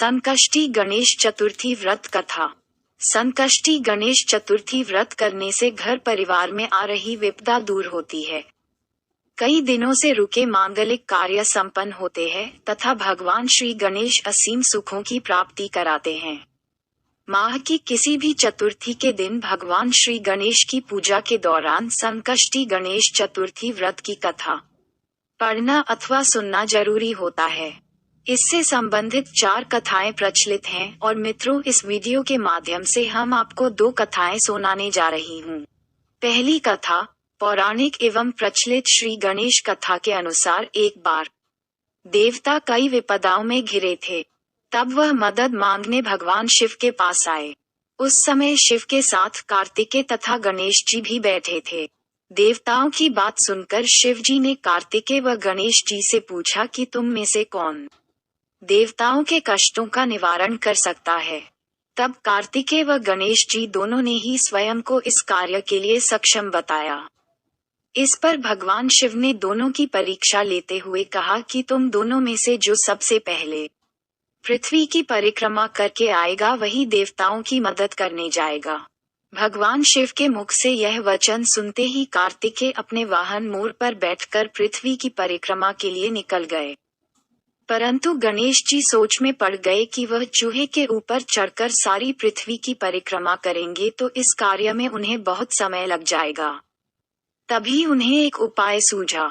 संकष्टी गणेश चतुर्थी व्रत कथा। संकष्टी गणेश चतुर्थी व्रत करने से घर परिवार में आ रही विपदा दूर होती है। कई दिनों से रुके मांगलिक कार्य संपन्न होते हैं तथा भगवान श्री गणेश असीम सुखों की प्राप्ति कराते हैं। माह की किसी भी चतुर्थी के दिन भगवान श्री गणेश की पूजा के दौरान संकष्टी गणेश चतुर्थी व्रत की कथा पढ़ना अथवा सुनना जरूरी होता है। इससे संबंधित 4 कथाएं प्रचलित हैं और मित्रों, इस वीडियो के माध्यम से हम आपको 2 कथाएं सुनाने जा रही हूँ। पहली कथा पौराणिक एवं प्रचलित श्री गणेश कथा के अनुसार एक बार देवता कई विपदाओं में घिरे थे। तब वह मदद मांगने भगवान शिव के पास आए। उस समय शिव के साथ कार्तिकेय तथा गणेश जी भी बैठे थे। देवताओं की बात सुनकर शिव जी ने कार्तिकेय व गणेश जी से पूछा कि तुम में से कौन देवताओं के कष्टों का निवारण कर सकता है। तब कार्तिकेय व गणेश जी दोनों ने ही स्वयं को इस कार्य के लिए सक्षम बताया। इस पर भगवान शिव ने दोनों की परीक्षा लेते हुए कहा कि तुम दोनों में से जो सबसे पहले पृथ्वी की परिक्रमा करके आएगा वही देवताओं की मदद करने जाएगा। भगवान शिव के मुख से यह वचन सुनते ही कार्तिकेय अपने वाहन मोर पर बैठकर पृथ्वी की परिक्रमा के लिए निकल गए। परंतु गणेश जी सोच में पड़ गए कि वह चूहे के ऊपर चढ़कर सारी पृथ्वी की परिक्रमा करेंगे तो इस कार्य में उन्हें बहुत समय लग जाएगा। तभी उन्हें एक उपाय सूझा।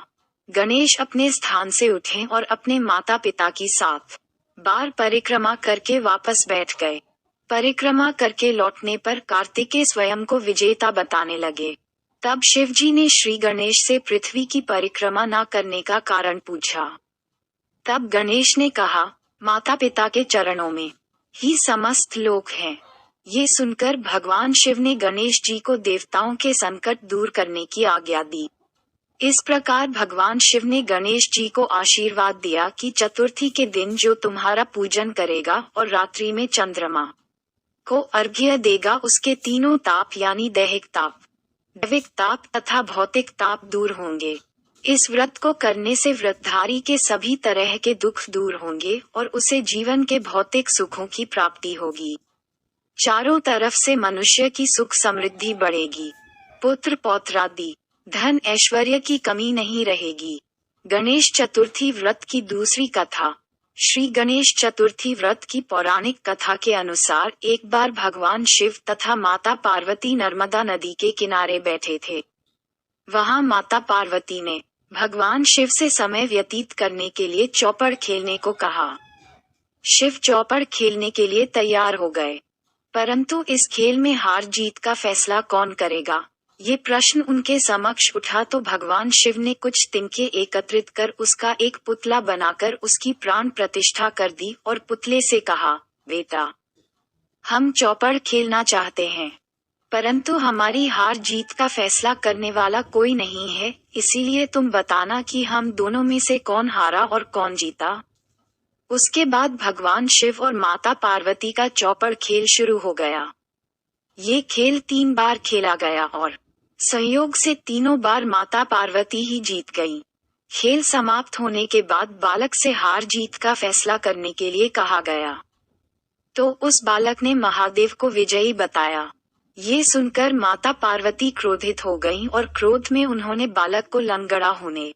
गणेश अपने स्थान से उठे और अपने माता पिता की 7 बार परिक्रमा करके वापस बैठ गए। परिक्रमा करके लौटने पर कार्तिकेय स्वयं को विजेता बताने लगे। तब शिव जी ने श्री गणेश से पृथ्वी की परिक्रमा न करने का कारण पूछा। तब गणेश ने कहा, माता पिता के चरणों में ही समस्त लोक हैं। ये सुनकर भगवान शिव ने गणेश जी को देवताओं के संकट दूर करने की आज्ञा दी। इस प्रकार भगवान शिव ने गणेश जी को आशीर्वाद दिया कि चतुर्थी के दिन जो तुम्हारा पूजन करेगा और रात्रि में चंद्रमा को अर्घ्य देगा उसके तीनों ताप यानी दैहिक ताप, दैविक ताप तथा भौतिक ताप दूर होंगे। इस व्रत को करने से व्रतधारी के सभी तरह के दुख दूर होंगे और उसे जीवन के भौतिक सुखों की प्राप्ति होगी। चारों तरफ से मनुष्य की सुख समृद्धि बढ़ेगी। पुत्र पौत्रादि धन ऐश्वर्य की कमी नहीं रहेगी। गणेश चतुर्थी व्रत की दूसरी कथा। श्री गणेश चतुर्थी व्रत की पौराणिक कथा के अनुसार एक बार भगवान शिव तथा माता पार्वती नर्मदा नदी के किनारे बैठे थे। वहां माता पार्वती ने भगवान शिव से समय व्यतीत करने के लिए चौपड़ खेलने को कहा। शिव चौपड़ खेलने के लिए तैयार हो गए, परंतु इस खेल में हार जीत का फैसला कौन करेगा, ये प्रश्न उनके समक्ष उठा तो भगवान शिव ने कुछ तिनके एकत्रित कर उसका एक पुतला बनाकर उसकी प्राण प्रतिष्ठा कर दी और पुतले से कहा, बेटा, हम चौपड़ खेलना चाहते हैं, परंतु हमारी हार जीत का फैसला करने वाला कोई नहीं है, इसीलिए तुम बताना कि हम दोनों में से कौन हारा और कौन जीता। उसके बाद भगवान शिव और माता पार्वती का चौपड़ खेल शुरू हो गया। ये खेल 3 बार खेला गया और संयोग से तीनों बार माता पार्वती ही जीत गईं। खेल समाप्त होने के बाद बालक से हार जीत का फैसला करने के लिए कहा गया, तो उस बालक ने महादेव को विजयी बताया। ये सुनकर माता पार्वती क्रोधित हो गईं और क्रोध में उन्होंने बालक को लंगड़ा होने,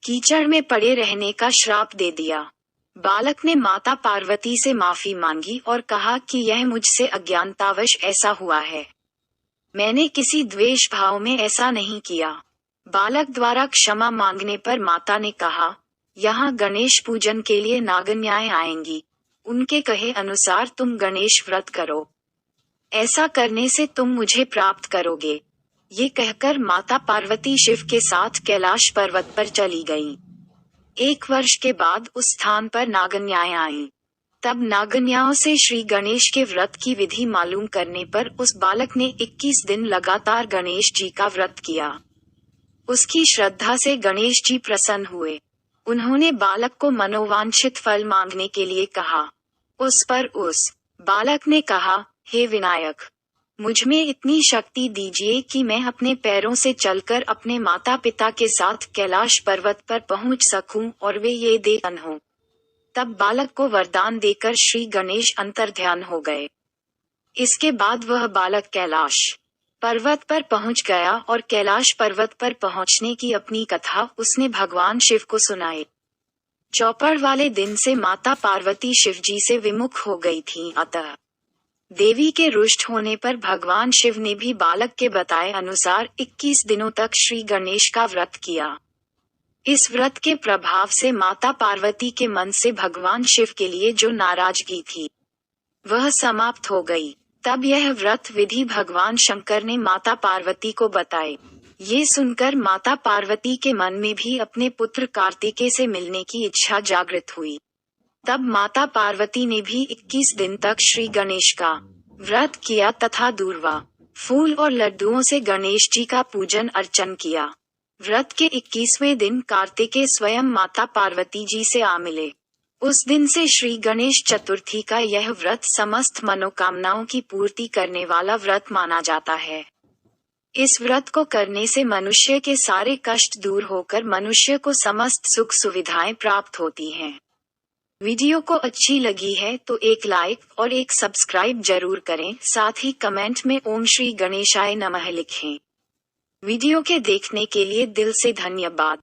कीचड़ में पड़े रहने का श्राप दे दिया। बालक ने माता पार्वती से माफी मांगी और कहा कि यह मुझसे अज्ञानतावश ऐसा हुआ है, मैंने किसी द्वेष भाव में ऐसा नहीं किया। बालक द्वारा क्षमा मांगने पर माता ने कहा, यहाँ गणेश पूजन के लिए नागन्याएं आएंगी, उनके कहे अनुसार तुम गणेश व्रत करो, ऐसा करने से तुम मुझे प्राप्त करोगे। ये कहकर माता पार्वती शिव के साथ कैलाश पर्वत पर चली गईं। 1 वर्ष के बाद उस स्थान पर नागन्याएं आईं। तब नागन्याओं से श्री गणेश के व्रत की विधि मालूम करने पर उस बालक ने 21 दिन लगातार गणेश जी का व्रत किया। उसकी श्रद्धा से गणेश जी प्रसन्न हुए। उन्होंने बालक को मनोवांछित फल मांगने के लिए कहा। उस पर उस बालक ने कहा, हे विनायक, मुझ में इतनी शक्ति दीजिए कि मैं अपने पैरों से चलकर अपने माता पिता के साथ कैलाश पर्वत पर पहुंच सकूं और वे ये देन हो। तब बालक को वरदान देकर श्री गणेश अंतर्ध्यान हो गए। इसके बाद वह बालक कैलाश पर्वत पर पहुंच गया और कैलाश पर्वत पर पहुंचने की अपनी कथा उसने भगवान शिव को सुनाई। चौपड़ वाले दिन से माता पार्वती शिवजी से विमुख हो गई थीं, अतः देवी के रुष्ट होने पर भगवान शिव ने भी बालक के बताए अनुसार 21 दिनों तक श्री गणेश का व्रत किया। इस व्रत के प्रभाव से माता पार्वती के मन से भगवान शिव के लिए जो नाराजगी थी वह समाप्त हो गई। तब यह व्रत विधि भगवान शंकर ने माता पार्वती को बताए। ये सुनकर माता पार्वती के मन में भी अपने पुत्र कार्तिकेय से मिलने की इच्छा जागृत हुई। तब माता पार्वती ने भी 21 दिन तक श्री गणेश का व्रत किया तथा दूर्वा, फूल और लड्डुओं से गणेश जी का पूजन अर्चन किया। व्रत के 21वें दिन कार्तिकेय स्वयं माता पार्वती जी से आ मिले। उस दिन से श्री गणेश चतुर्थी का यह व्रत समस्त मनोकामनाओं की पूर्ति करने वाला व्रत माना जाता है। इस व्रत को करने से मनुष्य के सारे कष्ट दूर होकर मनुष्य को समस्त सुख सुविधाएं प्राप्त होती हैं। वीडियो को अच्छी लगी है तो एक लाइक और एक सब्सक्राइब जरूर करें, साथ ही कमेंट में ओम श्री गणेशाय नमः लिखें। वीडियो के देखने के लिए दिल से धन्यवाद।